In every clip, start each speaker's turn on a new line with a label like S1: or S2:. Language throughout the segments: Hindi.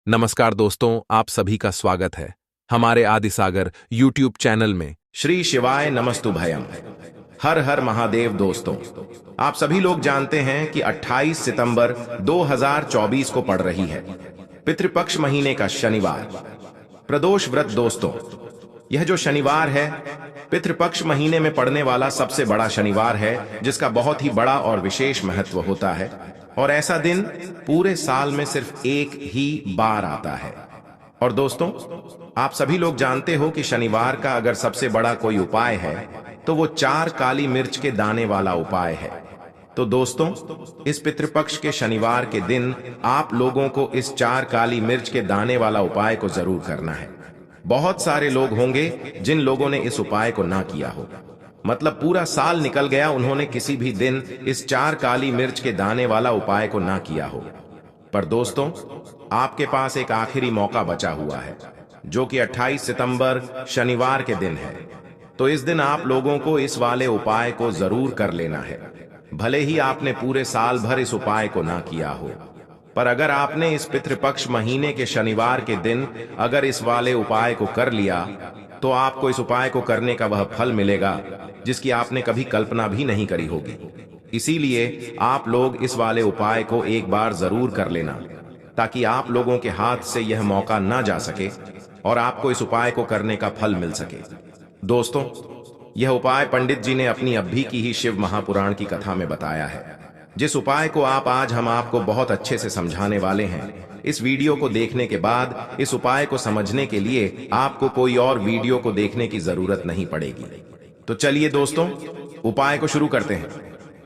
S1: नमस्कार दोस्तों, आप सभी का स्वागत है हमारे आदिसागर यूट्यूब चैनल में।
S2: श्री शिवाय नमस्तु भयम। हर हर महादेव। दोस्तों, आप सभी लोग जानते हैं कि 28 सितंबर 2024 को पड़ रही है पितृपक्ष महीने का शनिवार, प्रदोष व्रत। दोस्तों, यह जो शनिवार है पितृपक्ष महीने में पड़ने वाला सबसे बड़ा शनिवार है, जिसका बहुत ही बड़ा और विशेष महत्व होता है। और ऐसा दिन पूरे साल में सिर्फ एक ही बार आता है। और दोस्तों, आप सभी लोग जानते हो कि शनिवार का अगर सबसे बड़ा कोई उपाय है तो वो 4 काली मिर्च के दाने वाला उपाय है। तो दोस्तों, इस पितृपक्ष के शनिवार के दिन आप लोगों को इस 4 काली मिर्च के दाने वाला उपाय को जरूर करना है। बहुत सारे लोग होंगे जिन लोगों ने इस उपाय को ना किया हो, मतलब पूरा साल निकल गया, उन्होंने किसी भी दिन इस 4 काली मिर्च के दाने वाला उपाय को ना किया हो। पर दोस्तों, आपके पास एक आखिरी मौका बचा हुआ है, जो कि 28 सितंबर शनिवार के दिन है। तो इस दिन आप लोगों को इस वाले उपाय को जरूर कर लेना है, भले ही आपने पूरे साल भर इस उपाय को ना किया हो। पर अगर आपने इस पितृपक्ष महीने के शनिवार के दिन अगर इस वाले उपाय को कर लिया, तो आपको इस उपाय को करने का वह फल मिलेगा जिसकी आपने कभी कल्पना भी नहीं करी होगी। इसीलिए आप लोग इस वाले उपाय को एक बार जरूर कर लेना, ताकि आप लोगों के हाथ से यह मौका ना जा सके और आपको इस उपाय को करने का फल मिल सके। दोस्तों, यह उपाय पंडित जी ने अपनी अभी की ही शिव महापुराण की कथा में बताया है, जिस उपाय को आज हम आपको बहुत अच्छे से समझाने वाले हैं। इस वीडियो को देखने के बाद इस उपाय को समझने के लिए आपको कोई और वीडियो को देखने की जरूरत नहीं पड़ेगी। तो चलिए दोस्तों, उपाय को शुरू करते हैं।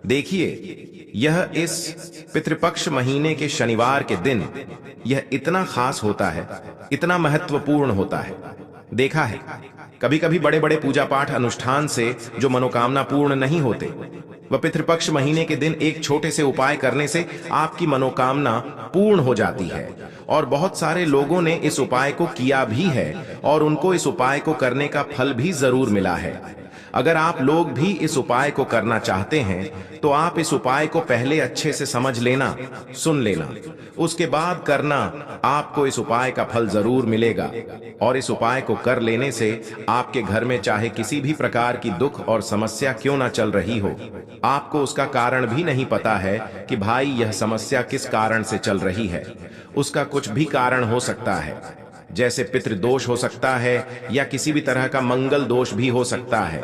S2: देखिए, यह इस पितृपक्ष महीने के शनिवार के दिन यह इतना खास होता है, इतना महत्वपूर्ण होता है। देखा है, कभी कभी बड़े बड़े पूजा पाठ अनुष्ठान से जो मनोकामना पूर्ण नहीं होते, वह पितृपक्ष महीने के दिन एक छोटे से उपाय करने से आपकी मनोकामना पूर्ण हो जाती है। और बहुत सारे लोगों ने इस उपाय को किया भी है और उनको इस उपाय को करने का फल भी जरूर मिला है। अगर आप लोग भी इस उपाय को करना चाहते हैं तो आप इस उपाय को पहले अच्छे से समझ लेना, सुन लेना, उसके बाद करना। आपको इस उपाय का फल जरूर मिलेगा। और इस उपाय को कर लेने से आपके घर में चाहे किसी भी प्रकार की दुख और समस्या क्यों ना चल रही हो, आपको उसका कारण भी नहीं पता है कि भाई यह समस्या किस कारण से चल रही है, उसका कुछ भी कारण हो सकता है, जैसे पितृदोष हो सकता है या किसी भी तरह का मंगल दोष भी हो सकता है।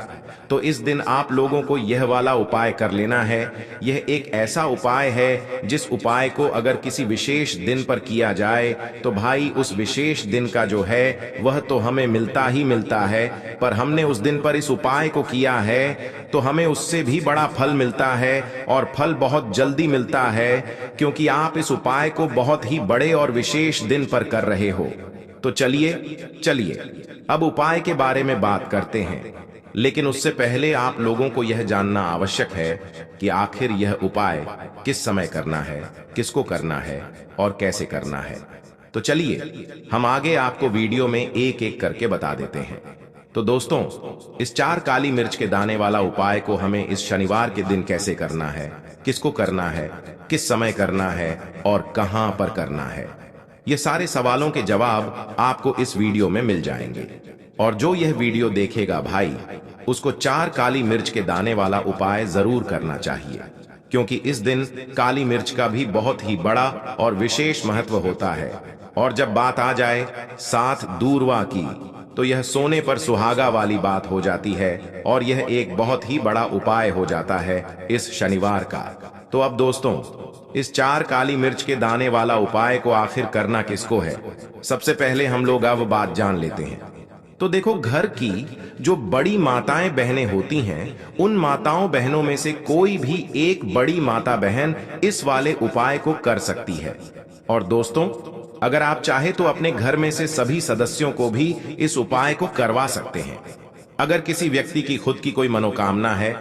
S2: तो इस दिन आप लोगों को यह वाला उपाय कर लेना है। यह एक ऐसा उपाय है जिस उपाय को अगर किसी विशेष दिन पर किया जाए तो भाई उस विशेष दिन का जो है वह तो हमें मिलता ही मिलता है, पर हमने उस दिन पर इस उपाय को किया है तो हमें उससे भी बड़ा फल मिलता है, और फल बहुत जल्दी मिलता है, क्योंकि आप इस उपाय को बहुत ही बड़े और विशेष दिन पर कर रहे हो। तो चलिए अब उपाय के बारे में बात करते हैं। लेकिन उससे पहले आप लोगों को यह जानना आवश्यक है कि आखिर यह उपाय किस समय करना है, किसको करना है और कैसे करना है। तो चलिए हम आगे आपको वीडियो में एक एक करके बता देते हैं। तो दोस्तों, इस 4 काली मिर्च के दाने वाला उपाय को हमें इस शनिवार के दिन कैसे करना है, किसको करना है, किस समय करना है और कहां पर करना है, ये सारे सवालों के जवाब आपको इस वीडियो में मिल जाएंगे। और जो यह वीडियो देखेगा भाई, उसको 4 काली मिर्च के दाने वाला उपाय जरूर करना चाहिए, क्योंकि इस दिन काली मिर्च का भी बहुत ही बड़ा और विशेष महत्व होता है। और जब बात आ जाए 7 दूर्वा की, तो यह सोने पर सुहागा वाली बात हो जाती है और यह एक बहुत ही बड़ा उपाय हो जाता है इस शनिवार का। तो अब दोस्तों, इस 4 काली मिर्च के दाने वाला उपाय को आखिर करना किसको है, सबसे पहले हम लोग अब बात जान लेते हैं। तो देखो, घर की जो बड़ी माताएं बहनें होती हैं, उन माताओं बहनों में से कोई भी एक बड़ी माता बहन इस वाले उपाय को कर सकती है। और दोस्तों, अगर आप चाहे तो अपने घर में से सभी सदस्यों को भी इस उपाय को करवा सकते हैं। अगर किसी व्यक्ति की खुद की कोई मनोकामना है,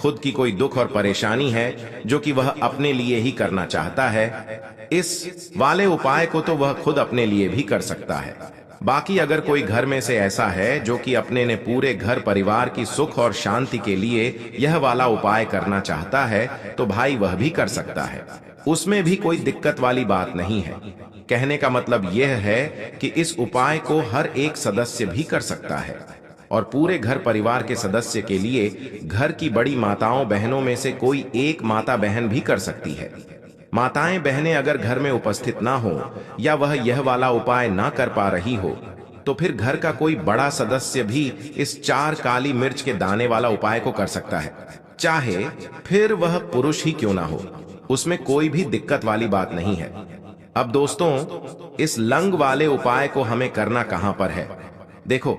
S2: खुद की कोई दुख और परेशानी है जो कि वह अपने लिए ही करना चाहता है, इस वाले उपाय को तो वह खुद अपने लिए भी कर सकता है। बाकी अगर कोई घर में से ऐसा है जो कि अपने ने पूरे घर परिवार की सुख और शांति के लिए यह वाला उपाय करना चाहता है तो भाई वह भी कर सकता है, उसमें भी कोई दिक्कत वाली बात नहीं है। कहने का मतलब यह है कि इस उपाय को हर एक सदस्य भी कर सकता है और पूरे घर परिवार के सदस्य के लिए घर की बड़ी माताओं बहनों में से कोई एक माता बहन भी कर सकती है। माताएं बहनें अगर घर में उपस्थित ना हो या वह यह वाला उपाय ना कर पा रही हो तो फिर घर का कोई बड़ा सदस्य भी इस 4 काली मिर्च के दाने वाला उपाय को कर सकता है, चाहे फिर वह पुरुष ही क्यों ना हो, उसमें कोई भी दिक्कत वाली बात नहीं है। अब दोस्तों, इस लंग वाले उपाय को हमें करना कहां पर है? देखो,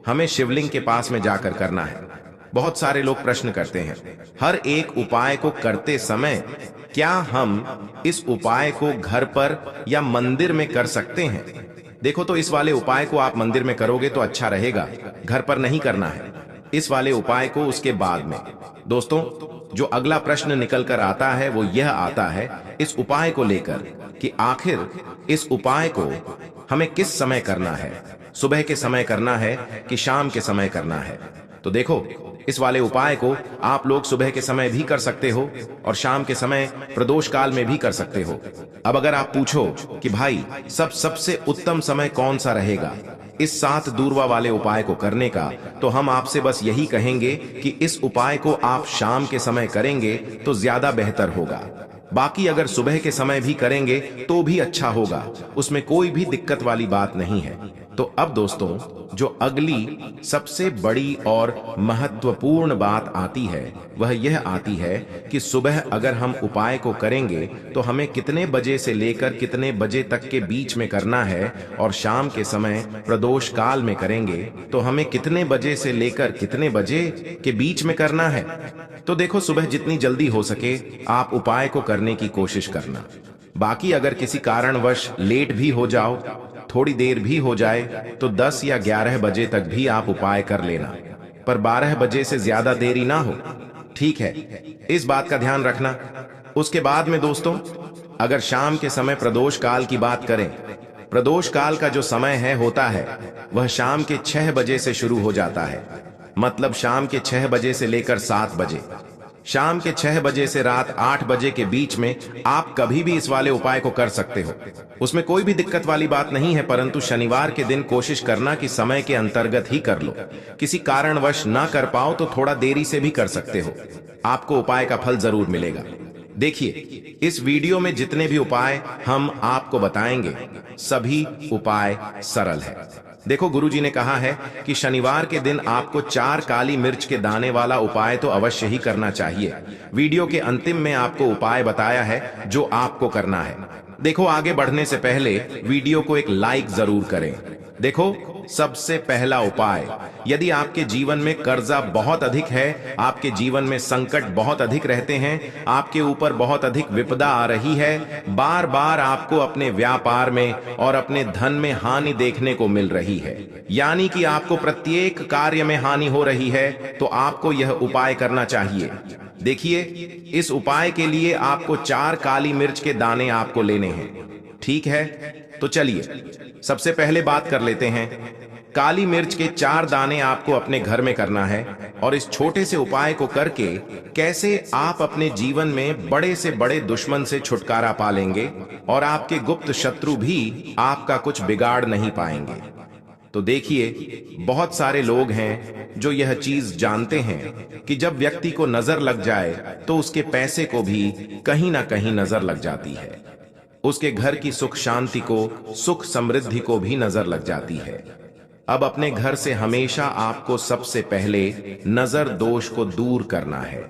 S2: हमें शिवलिंग के पास में जाकर करना है। बहुत सारे लोग प्रश्न करते हैं, हर एक उपाय को करते समय क्या हम इस उपाय को घर पर या मंदिर में कर सकते हैं? देखो, तो इस वाले उपाय को आप मंदिर में करोगे तो अच्छा रहेगा, घर पर नहीं करना है। इस वाले उपाय को उसके बाद में। दोस्तों, जो अगला प्रश्न निकल कर आता है वो यह आता है इस उपाय को लेकर कि आखिर इस उपाय को हमें किस समय करना है, सुबह के समय करना है कि शाम के समय करना है? तो देखो, इस वाले उपाय को आप लोग सुबह के समय भी कर सकते हो और शाम के समय प्रदोष काल में भी कर सकते हो। अब अगर आप पूछो कि भाई सबसे उत्तम समय कौन सा रहेगा इस 7 दूर्वा वाले उपाय को करने का, तो हम आपसे बस यही कहेंगे कि इस उपाय को आप शाम के समय करेंगे तो ज्यादा बेहतर होगा। बाकी अगर सुबह के समय भी करेंगे तो भी अच्छा होगा, उसमें कोई भी दिक्कत वाली बात नहीं है। तो अब दोस्तों, जो अगली सबसे बड़ी और महत्वपूर्ण बात आती है वह यह आती है कि सुबह अगर हम उपाय को करेंगे तो हमें कितने बजे से लेकर कितने बजे तक के बीच में करना है, और शाम के समय प्रदोष काल में करेंगे तो हमें कितने बजे से लेकर कितने बजे के बीच में करना है। तो देखो, सुबह जितनी जल्दी हो सके आप उपाय को करने की कोशिश करना। बाकी अगर किसी कारणवश लेट भी हो जाओ, थोड़ी देर भी हो जाए, तो 10 या 11 बजे तक भी आप उपाय कर लेना, पर 12 बजे से ज्यादा देरी ना हो, ठीक है? इस बात का ध्यान रखना। उसके बाद में दोस्तों, अगर शाम के समय प्रदोष काल की बात करें, प्रदोष काल का जो समय होता है वह शाम के 6 बजे से शुरू हो जाता है। मतलब शाम के 6 बजे से लेकर 7 बजे, शाम के 6 बजे से रात 8 बजे के बीच में आप कभी भी इस वाले उपाय को कर सकते हो, उसमें कोई भी दिक्कत वाली बात नहीं है। परंतु शनिवार के दिन कोशिश करना कि समय के अंतर्गत ही कर लो। किसी कारणवश ना कर पाओ तो थोड़ा देरी से भी कर सकते हो, आपको उपाय का फल जरूर मिलेगा। देखिए, इस वीडियो में जितने भी उपाय हम आपको बताएंगे सभी उपाय सरल है। देखो, गुरुजी ने कहा है कि शनिवार के दिन आपको 4 काली मिर्च के दाने वाला उपाय तो अवश्य ही करना चाहिए। वीडियो के अंतिम में आपको उपाय बताया है जो आपको करना है। देखो, आगे बढ़ने से पहले वीडियो को एक लाइक जरूर करें। देखो, सबसे पहला उपाय, यदि आपके जीवन में कर्जा बहुत अधिक है, आपके जीवन में संकट बहुत अधिक रहते हैं, आपके ऊपर बहुत अधिक विपदा आ रही है, बार बार आपको अपने व्यापार में और अपने धन में हानि देखने को मिल रही है, यानी कि आपको प्रत्येक कार्य में हानि हो रही है, तो आपको यह उपाय करना चाहिए। देखिए, इस उपाय के लिए आपको 4 काली मिर्च के दाने आपको लेने हैं, ठीक है? तो चलिए सबसे पहले बात कर लेते हैं। काली मिर्च के 4 दाने आपको अपने घर में करना है, और इस छोटे से उपाय को करके कैसे आप अपने जीवन में बड़े से बड़े दुश्मन से छुटकारा पा लेंगे और आपके गुप्त शत्रु भी आपका कुछ बिगाड़ नहीं पाएंगे। तो देखिए, बहुत सारे लोग हैं जो यह चीज जानते हैं कि जब व्यक्ति को नजर लग जाए तो उसके पैसे को भी कहीं ना कहीं नजर लग जाती है, उसके घर की सुख शांति को, सुख समृद्धि को भी नजर लग जाती है। अब अपने घर से हमेशा आपको सबसे पहले नजर दोष को दूर करना है,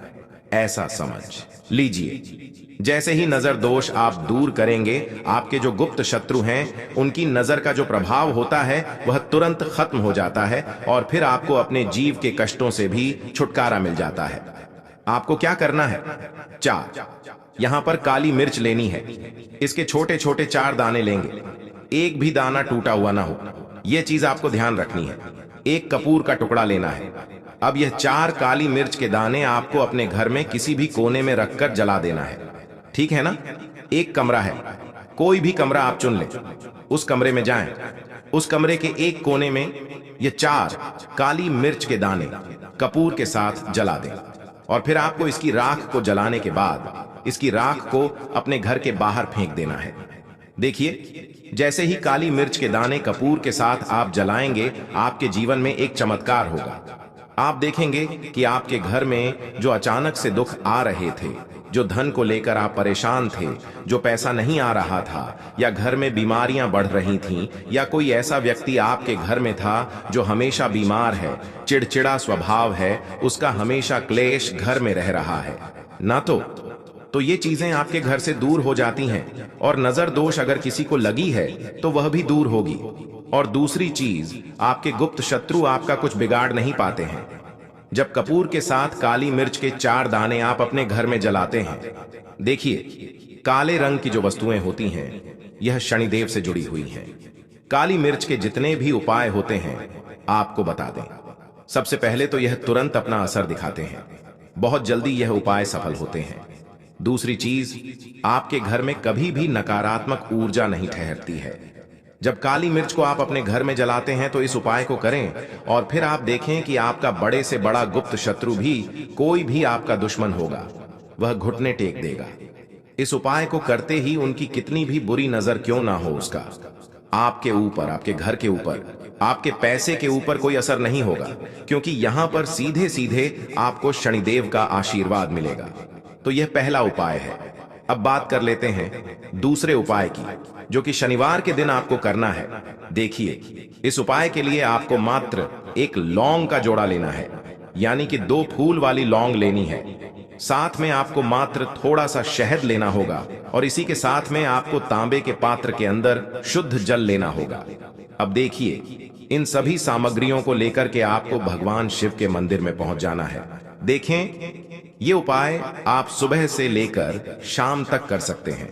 S2: ऐसा समझ लीजिए। जैसे ही नजर दोष आप दूर करेंगे, आपके जो गुप्त शत्रु हैं उनकी नजर का जो प्रभाव होता है वह तुरंत खत्म हो जाता है, और फिर आपको अपने जीव के कष्टों से भी छुटकारा मिल जाता है। आपको क्या करना है? 4 यहां पर काली मिर्च लेनी है। इसके छोटे छोटे 4 दाने लेंगे, एक भी दाना टूटा हुआ ना हो, यह चीज आपको ध्यान रखनी है। एक कपूर का टुकड़ा लेना है। अब यह 4 काली मिर्च के दाने आपको अपने घर में किसी भी कोने में रखकर जला देना है, ठीक है ना? एक कमरा है, कोई भी कमरा आप चुन लें, उस कमरे में जाएं। उस कमरे के एक कोने में ये 4 काली मिर्च के दाने कपूर के साथ जला दें और फिर आपको इसकी राख को जलाने के बाद इसकी राख को अपने घर के बाहर फेंक देना है। देखिए, जैसे ही काली मिर्च के दाने कपूर के साथ आप जलाएंगे, आपके जीवन में एक चमत्कार होगा। आप देखेंगे कि आपके घर में जो अचानक से दुख आ रहे थे, जो धन को लेकर आप परेशान थे, जो पैसा नहीं आ रहा था, या घर में बीमारियां बढ़ रही थीं, या कोई ऐसा व्यक्ति आपके घर में था जो हमेशा बीमार है, चिड़चिड़ा स्वभाव है, उसका हमेशा क्लेश घर में रह रहा है ना, तो ये चीजें आपके घर से दूर हो जाती हैं। और नजर दोष अगर किसी को लगी है तो वह भी दूर होगी। और दूसरी चीज, आपके गुप्त शत्रु आपका कुछ बिगाड़ नहीं पाते हैं। जब कपूर के साथ काली मिर्च के 4 दाने आप अपने घर में जलाते हैं, देखिए, काले रंग की जो वस्तुएं होती हैं, यह शनिदेव से जुड़ी हुई हैं। काली मिर्च के जितने भी उपाय होते हैं आपको बता दें। सबसे पहले तो यह तुरंत अपना असर दिखाते हैं, बहुत जल्दी यह उपाय सफल होते हैं। दूसरी चीज, आपके घर में कभी भी नकारात्मक ऊर्जा नहीं ठहरती है। जब काली मिर्च को आप अपने घर में जलाते हैं तो इस उपाय को करें और फिर आप देखें कि आपका बड़े से बड़ा गुप्त शत्रु भी, कोई भी आपका दुश्मन होगा, वह घुटने टेक देगा। इस उपाय को करते ही उनकी कितनी भी बुरी नजर क्यों ना हो, उसका आपके ऊपर, आपके घर के ऊपर, आपके पैसे के ऊपर कोई असर नहीं होगा, क्योंकि यहां पर सीधे सीधे आपको शनिदेव का आशीर्वाद मिलेगा। तो यह पहला उपाय है। अब बात कर लेते हैं दूसरे उपाय की, जो कि शनिवार के दिन आपको करना है। देखिए, इस उपाय के लिए आपको मात्र एक लौंग का जोड़ा लेना है, यानी कि 2 फूल वाली लौंग लेनी है। साथ में आपको मात्र थोड़ा सा शहद लेना होगा और इसी के साथ में आपको तांबे के पात्र के अंदर शुद्ध जल लेना होगा। अब देखिए, इन सभी सामग्रियों को लेकर के आपको भगवान शिव के मंदिर में पहुंच जाना है। देखें, ये उपाय आप सुबह से लेकर शाम तक कर सकते हैं।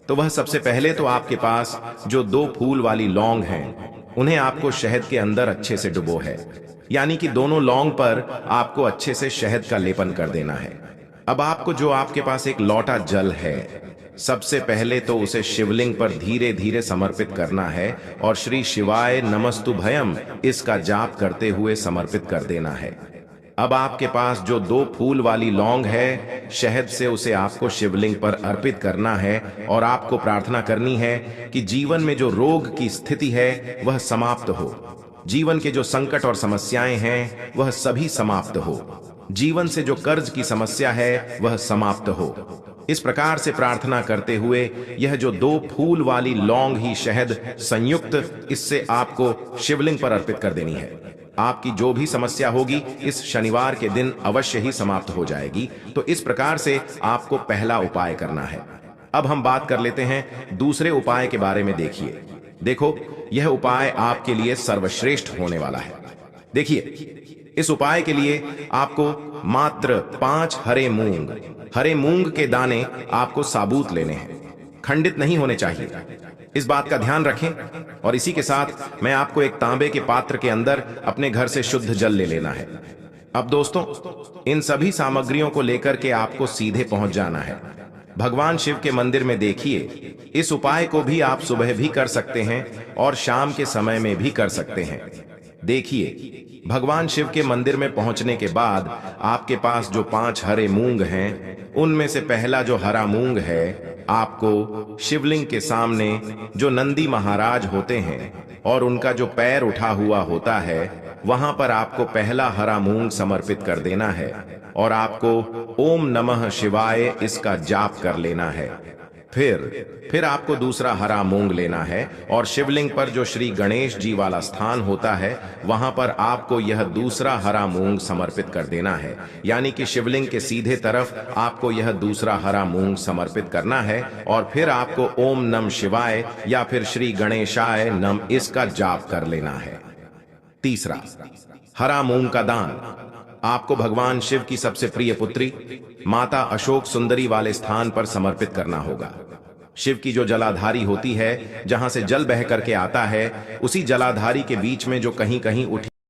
S2: तो वह सबसे पहले तो आपके पास जो 2 फूल वाली लौंग हैं, उन्हें आपको शहद के अंदर अच्छे से डुबो है, यानी कि दोनों लौंग पर आपको अच्छे से शहद का लेपन कर देना है। अब आपको जो आपके पास एक लोटा जल है, सबसे पहले तो उसे शिवलिंग पर धीरे धीरे समर्पित करना है और श्री शिवाय नमस्तुभयम इसका जाप करते हुए समर्पित कर देना है। अब आपके पास जो 2 फूल वाली लौंग है, शहद से उसे आपको शिवलिंग पर अर्पित करना है और आपको प्रार्थना करनी है कि जीवन में जो रोग की स्थिति है वह समाप्त हो, जीवन के जो संकट और समस्याएं हैं वह सभी समाप्त हो, जीवन से जो कर्ज की समस्या है वह समाप्त हो। इस प्रकार से प्रार्थना करते हुए यह जो 2 फूल वाली लौंग ही शहद संयुक्त, इससे आपको शिवलिंग पर अर्पित कर देनी है। आपकी जो भी समस्या होगी इस शनिवार के दिन अवश्य ही समाप्त हो जाएगी। तो इस प्रकार से आपको पहला उपाय करना है। अब हम बात कर लेते हैं दूसरे उपाय के बारे में। देखो, यह उपाय आपके लिए सर्वश्रेष्ठ होने वाला है। देखिए, इस उपाय के लिए आपको मात्र 5 हरे मूंग के दाने आपको साबुत लेने हैं, खंडित नहीं होने चाहिए, इस बात का ध्यान रखें। और इसी के साथ मैं आपको एक तांबे के पात्र के अंदर अपने घर से शुद्ध जल ले लेना है। अब दोस्तों, इन सभी सामग्रियों को लेकर के आपको सीधे पहुंच जाना है भगवान शिव के मंदिर में। देखिए, इस उपाय को भी आप सुबह भी कर सकते हैं और शाम के समय में भी कर सकते हैं। देखिए, भगवान शिव के मंदिर में पहुंचने के बाद आपके पास जो 5 हरे मूंग हैं, उनमें से पहला जो हरा मूंग है, आपको शिवलिंग के सामने जो नंदी महाराज होते हैं और उनका जो पैर उठा हुआ होता है, वहां पर आपको पहला हरा मूंग समर्पित कर देना है और आपको ओम नमः शिवाय इसका जाप कर लेना है। फिर आपको दूसरा हरा मूंग लेना है और शिवलिंग पर जो श्री गणेश जी वाला स्थान होता है, वहां पर आपको यह दूसरा हरा मूंग समर्पित कर देना है, यानी कि शिवलिंग के सीधे तरफ आपको यह दूसरा हरा मूंग समर्पित करना है और फिर आपको ओम नम शिवाय या फिर श्री गणेशाय नम इसका जाप कर लेना है। तीसरा, हरा मूंग का दान आपको भगवान शिव की सबसे प्रिय पुत्री माता अशोक सुंदरी वाले स्थान पर समर्पित करना होगा। शिव की जो जलाधारी होती है, जहां से जल बह करके आता है, उसी जलाधारी के बीच में जो कहीं कहीं उठी